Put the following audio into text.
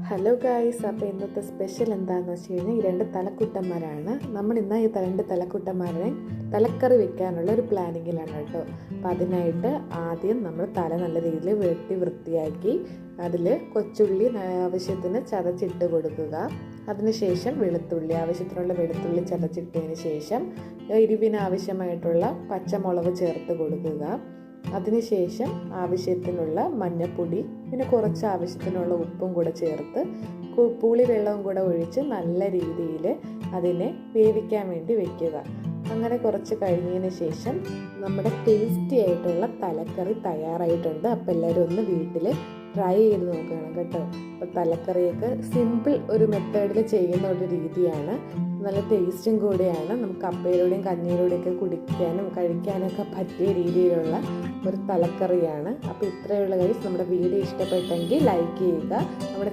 Hello guys, അപ്പോൾ ഇന്നത്തെ special എന്താണെന്ന് വെച്ച് കഴിഞ്ഞാൽ ഈ രണ്ട് തലക്കുട്ടന്മാരാണ്. നമ്മൾ ഇന്ന് ഈ രണ്ട് തലക്കുട്ടന്മാരെ തലക്കറി വെക്കാനുള്ള ഒരു പ്ലാനിങ്ങിലാണ് കേട്ടോ. അപ്പോൾ അതിനായിട്ട് ആദ്യം നമ്മൾ തല നല്ല രീതിയിൽ വെട്ടി വൃത്തിയാക്കി അതിൽ കൊച്ചുള്ളി ആവശ്യത്തിന് ചതച്ചിട്ട് കൊടുക്കുക. അതിനുശേഷം ആവശ്യത്തിനുള്ള വെളുത്തുള്ളി ചതച്ചിട്ടതിന് ശേഷം എരിവിന് ആവശ്യമായിട്ടുള്ള പച്ചമുളക് ചേർത്ത് കൊടുക്കുക. അതിനുശേഷം ആവശ്യത്തിനുള്ള മഞ്ഞൾപ്പൊടി, പിന്നെ കുറച്ച് ആവശ്യത്തിനുള്ള ഉപ്പും കൂടെ ചേർത്ത് പുളിവെള്ളവും കൂടെ ഒഴിച്ച് നല്ല രീതിയിൽ അതിനെ വേവിക്കാൻ വേണ്ടി വെക്കുക. അങ്ങനെ കുറച്ച് കഴിഞ്ഞതിന് ശേഷം നമ്മുടെ ടേസ്റ്റി ആയിട്ടുള്ള തലക്കറി തയ്യാറായിട്ടുണ്ട്. അപ്പോൾ എല്ലാവരും ഒന്ന് വീട്ടിൽ ട്രൈ ചെയ്ത് നോക്കണം കേട്ടോ. അപ്പോൾ തലക്കറിയൊക്കെ സിമ്പിൾ ഒരു മെത്തേഡിൽ ചെയ്യുന്ന ഒരു രീതിയാണ്, നല്ല ടേസ്റ്റും കൂടെയാണ്. നമുക്ക് കപ്പയിലൂടെയും കഞ്ഞിയിലൂടെയൊക്കെ കുടിക്കാനും കഴിക്കാനൊക്കെ പറ്റിയ രീതിയിലുള്ള ഒരു തലക്കറിയാണ്. അപ്പോൾ ഇത്രയുള്ള കാര്യം. നമ്മുടെ വീഡിയോ ഇഷ്ടപ്പെട്ടെങ്കിൽ ലൈക്ക് ചെയ്യുക. നമ്മുടെ